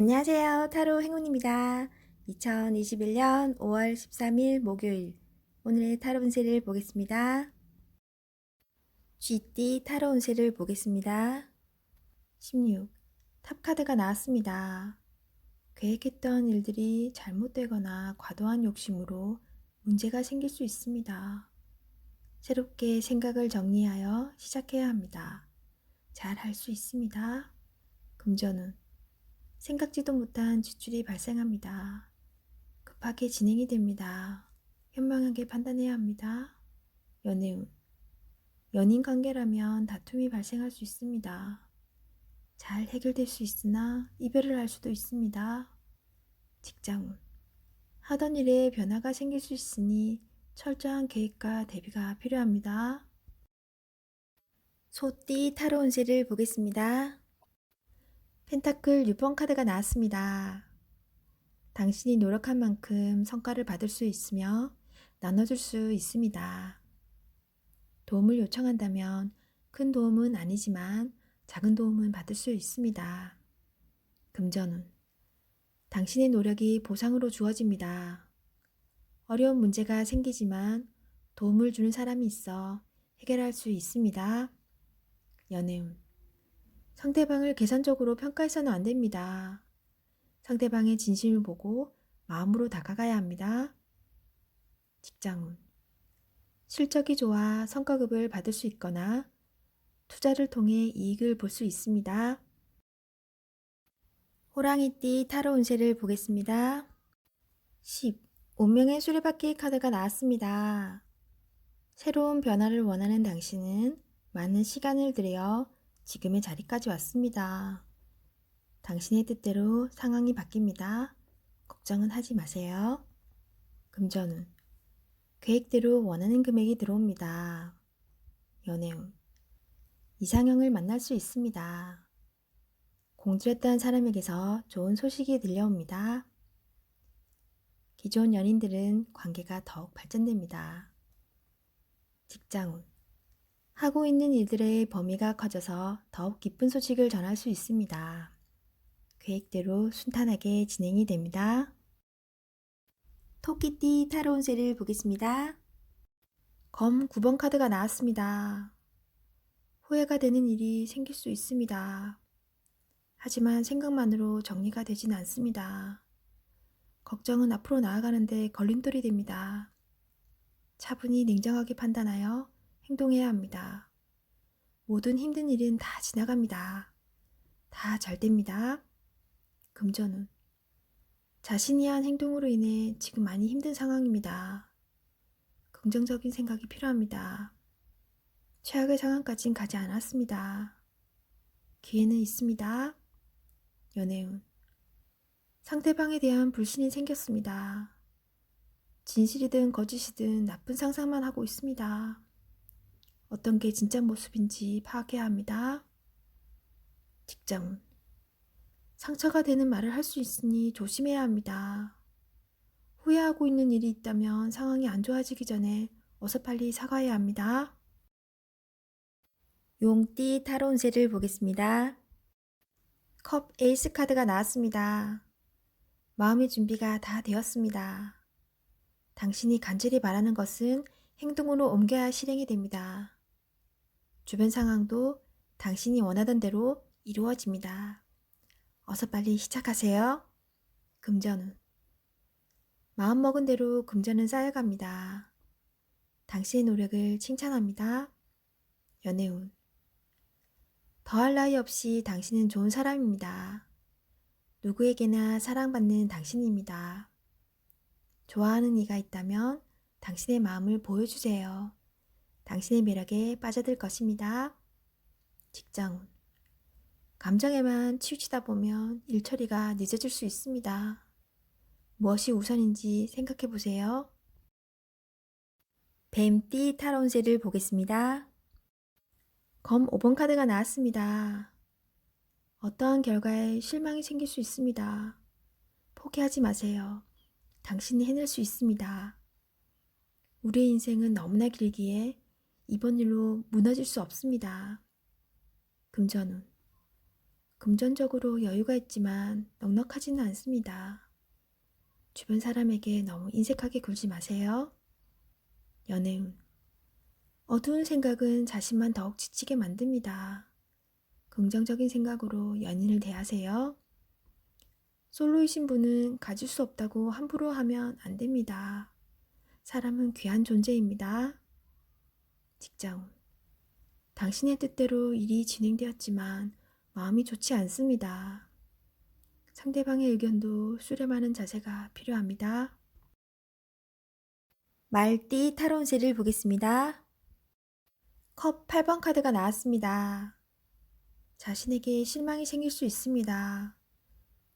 안녕하세요. 타로 행운입니다. 2021년 5월 13일 목요일 오늘의 타로 운세를 보겠습니다. 쥐띠 타로 운세를 보겠습니다. 16. 탑카드가 나왔습니다. 계획했던 일들이 잘못되거나 과도한 욕심으로 문제가 생길 수 있습니다. 새롭게 생각을 정리하여 시작해야 합니다. 잘 할 수 있습니다. 금전운 생각지도 못한 지출이 발생합니다. 급하게 진행이 됩니다. 현명하게 판단해야 합니다. 연애운 연인 관계라면 다툼이 발생할 수 있습니다. 잘 해결될 수 있으나 이별을 할 수도 있습니다. 직장운 하던 일에 변화가 생길 수 있으니 철저한 계획과 대비가 필요합니다. 소띠 타로 운세를 보겠습니다. 펜타클 6번 카드가 나왔습니다. 당신이 노력한 만큼 성과를 받을 수 있으며 나눠줄 수 있습니다. 도움을 요청한다면 큰 도움은 아니지만 작은 도움은 받을 수 있습니다. 금전운 당신의 노력이 보상으로 주어집니다. 어려운 문제가 생기지만 도움을 주는 사람이 있어 해결할 수 있습니다. 연애운 상대방을 계산적으로 평가해서는 안 됩니다. 상대방의 진심을 보고 마음으로 다가가야 합니다. 직장운 실적이 좋아 성과급을 받을 수 있거나 투자를 통해 이익을 볼 수 있습니다. 호랑이띠 타로 운세를 보겠습니다. 10. 운명의 수레바퀴 카드가 나왔습니다. 새로운 변화를 원하는 당신은 많은 시간을 들여 지금의 자리까지 왔습니다. 당신의 뜻대로 상황이 바뀝니다. 걱정은 하지 마세요. 금전운 계획대로 원하는 금액이 들어옵니다. 연애운 이상형을 만날 수 있습니다. 공주했던 사람에게서 좋은 소식이 들려옵니다. 기존 연인들은 관계가 더욱 발전됩니다. 직장운 하고 있는 일들의 범위가 커져서 더욱 기쁜 소식을 전할 수 있습니다. 계획대로 순탄하게 진행이 됩니다. 토끼띠 타로 운세를 보겠습니다. 검 9번 카드가 나왔습니다. 후회가 되는 일이 생길 수 있습니다. 하지만 생각만으로 정리가 되진 않습니다. 걱정은 앞으로 나아가는데 걸림돌이 됩니다. 차분히 냉정하게 판단하여 행동해야 합니다. 모든 힘든 일은 다 지나갑니다. 다 잘 됩니다. 금전운 자신이 한 행동으로 인해 지금 많이 힘든 상황입니다. 긍정적인 생각이 필요합니다. 최악의 상황까진 가지 않았습니다. 기회는 있습니다. 연애운 상대방에 대한 불신이 생겼습니다. 진실이든 거짓이든 나쁜 상상만 하고 있습니다. 어떤 게 진짜 모습인지 파악해야 합니다. 직장운 상처가 되는 말을 할 수 있으니 조심해야 합니다. 후회하고 있는 일이 있다면 상황이 안 좋아지기 전에 어서 빨리 사과해야 합니다. 용띠 타로 운세를 보겠습니다. 컵 에이스 카드가 나왔습니다. 마음의 준비가 다 되었습니다. 당신이 간절히 바라는 것은 행동으로 옮겨야 실행이 됩니다. 주변 상황도 당신이 원하던 대로 이루어집니다. 어서 빨리 시작하세요. 금전운 마음먹은 대로 금전은 쌓여갑니다. 당신의 노력을 칭찬합니다. 연애운 더할 나위 없이 당신은 좋은 사람입니다. 누구에게나 사랑받는 당신입니다. 좋아하는 이가 있다면 당신의 마음을 보여주세요. 당신의 매력에 빠져들 것입니다. 직장운 감정에만 치우치다 보면 일 처리가 늦어질 수 있습니다. 무엇이 우선인지 생각해 보세요. 뱀띠 타로 운세를 보겠습니다. 검 5번 카드가 나왔습니다. 어떠한 결과에 실망이 생길 수 있습니다. 포기하지 마세요. 당신이 해낼 수 있습니다. 우리의 인생은 너무나 길기에 이번 일로 무너질 수 없습니다. 금전운 금전적으로 여유가 있지만 넉넉하지는 않습니다. 주변 사람에게 너무 인색하게 굴지 마세요. 연애운. 어두운 생각은 자신만 더욱 지치게 만듭니다. 긍정적인 생각으로 연인을 대하세요. 솔로이신 분은 가질 수 없다고 함부로 하면 안 됩니다. 사람은 귀한 존재입니다. 직장운. 당신의 뜻대로 일이 진행되었지만 마음이 좋지 않습니다. 상대방의 의견도 수렴하는 자세가 필요합니다. 말띠 타로운세를 보겠습니다. 컵 8번 카드가 나왔습니다. 자신에게 실망이 생길 수 있습니다.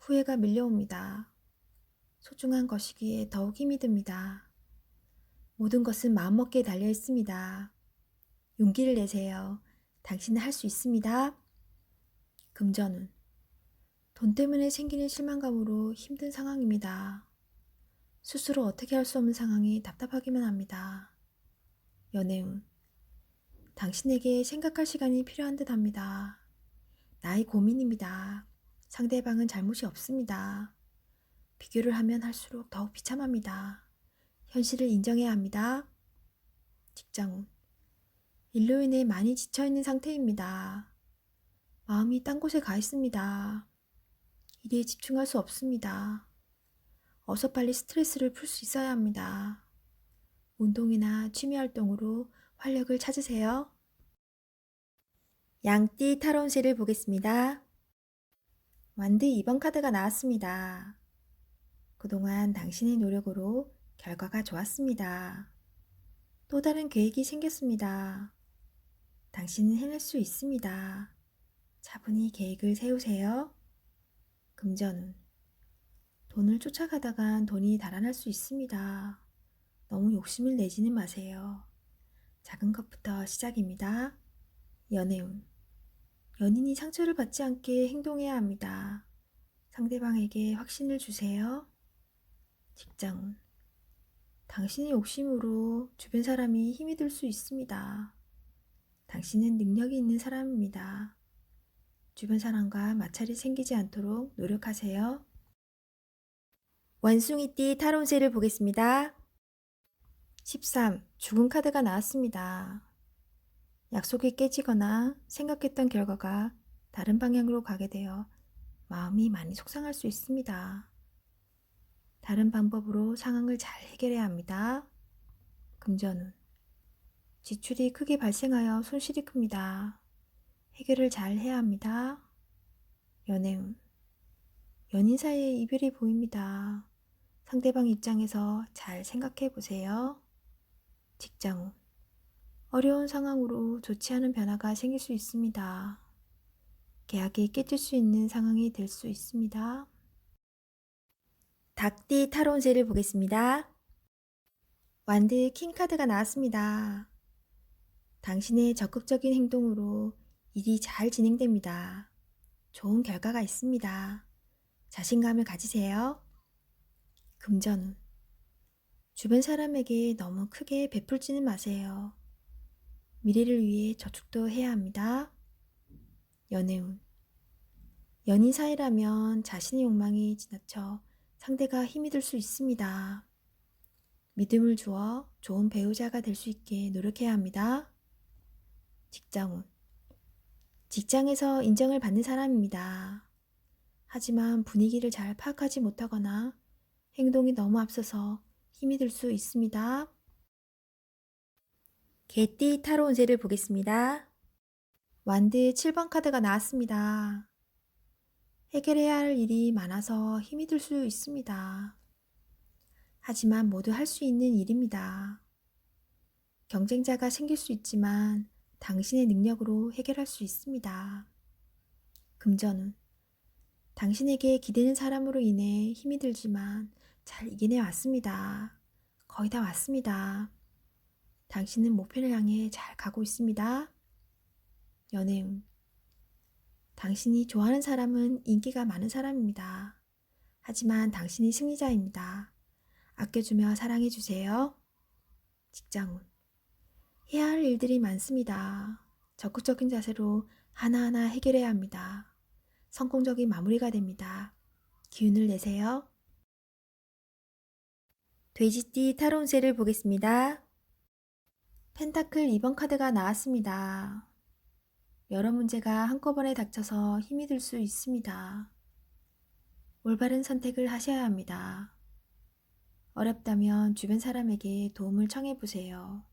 후회가 밀려옵니다. 소중한 것이기에 더욱 힘이 듭니다. 모든 것은 마음먹기에 달려 있습니다. 용기를 내세요. 당신은 할 수 있습니다. 금전운. 돈 때문에 생기는 실망감으로 힘든 상황입니다. 스스로 어떻게 할 수 없는 상황이 답답하기만 합니다. 연애운. 당신에게 생각할 시간이 필요한 듯 합니다. 나의 고민입니다. 상대방은 잘못이 없습니다. 비교를 하면 할수록 더욱 비참합니다. 현실을 인정해야 합니다. 직장운. 일로 인해 많이 지쳐있는 상태입니다. 마음이 딴 곳에 가 있습니다. 일에 집중할 수 없습니다. 어서 빨리 스트레스를 풀 수 있어야 합니다. 운동이나 취미활동으로 활력을 찾으세요. 양띠 타로운세를 보겠습니다. 완드 2번 카드가 나왔습니다. 그동안 당신의 노력으로 결과가 좋았습니다. 또 다른 계획이 생겼습니다. 당신은 해낼 수 있습니다. 차분히 계획을 세우세요. 금전운. 돈을 쫓아가다간 돈이 달아날 수 있습니다. 너무 욕심을 내지는 마세요. 작은 것부터 시작입니다. 연애운. 연인이 상처를 받지 않게 행동해야 합니다. 상대방에게 확신을 주세요. 직장운. 당신의 욕심으로 주변 사람이 힘이 들 수 있습니다. 당신은 능력이 있는 사람입니다. 주변 사람과 마찰이 생기지 않도록 노력하세요. 원숭이띠 타로운세를 보겠습니다. 13. 죽은 카드가 나왔습니다. 약속이 깨지거나 생각했던 결과가 다른 방향으로 가게 되어 마음이 많이 속상할 수 있습니다. 다른 방법으로 상황을 잘 해결해야 합니다. 금전운. 지출이 크게 발생하여 손실이 큽니다. 해결을 잘 해야 합니다. 연애운. 연인 사이에 이별이 보입니다. 상대방 입장에서 잘 생각해 보세요. 직장운. 어려운 상황으로 좋지 않은 변화가 생길 수 있습니다. 계약이 깨질 수 있는 상황이 될 수 있습니다. 닭띠 타로운세를 보겠습니다. 완드 킹카드가 나왔습니다. 당신의 적극적인 행동으로 일이 잘 진행됩니다. 좋은 결과가 있습니다. 자신감을 가지세요. 금전운. 주변 사람에게 너무 크게 베풀지는 마세요. 미래를 위해 저축도 해야 합니다. 연애운. 연인 사이라면 자신의 욕망이 지나쳐 상대가 힘이 들 수 있습니다. 믿음을 주어 좋은 배우자가 될 수 있게 노력해야 합니다. 직장운. 직장에서 인정을 받는 사람입니다. 하지만 분위기를 잘 파악하지 못하거나 행동이 너무 앞서서 힘이 들 수 있습니다. 개띠 타로운세를 보겠습니다. 완드 7번 카드가 나왔습니다. 해결해야 할 일이 많아서 힘이 들 수 있습니다. 하지만 모두 할 수 있는 일입니다. 경쟁자가 생길 수 있지만 당신의 능력으로 해결할 수 있습니다. 금전운. 당신에게 기대는 사람으로 인해 힘이 들지만 잘 이겨내 왔습니다. 거의 다 왔습니다. 당신은 목표를 향해 잘 가고 있습니다. 연애운. 당신이 좋아하는 사람은 인기가 많은 사람입니다. 하지만 당신이 승리자입니다. 아껴주며 사랑해주세요. 직장운. 해야 할 일들이 많습니다. 적극적인 자세로 하나하나 해결해야 합니다. 성공적인 마무리가 됩니다. 기운을 내세요. 돼지띠 타로 운세를 보겠습니다. 펜타클 2번 카드가 나왔습니다. 여러 문제가 한꺼번에 닥쳐서 힘이 들 수 있습니다. 올바른 선택을 하셔야 합니다. 어렵다면 주변 사람에게 도움을 청해 보세요.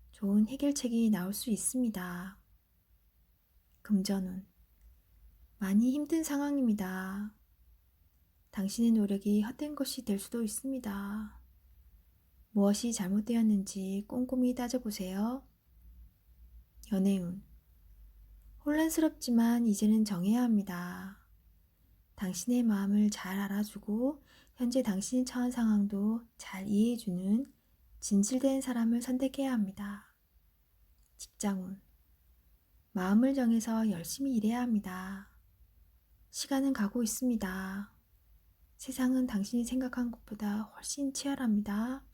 좋은 해결책이 나올 수 있습니다. 금전운. 많이 힘든 상황입니다. 당신의 노력이 헛된 것이 될 수도 있습니다. 무엇이 잘못되었는지 꼼꼼히 따져보세요. 연애운. 혼란스럽지만 이제는 정해야 합니다. 당신의 마음을 잘 알아주고 현재 당신이 처한 상황도 잘 이해해주는 진실된 사람을 선택해야 합니다. 직장운. 마음을 정해서 열심히 일해야 합니다. 시간은 가고 있습니다. 세상은 당신이 생각한 것보다 훨씬 치열합니다.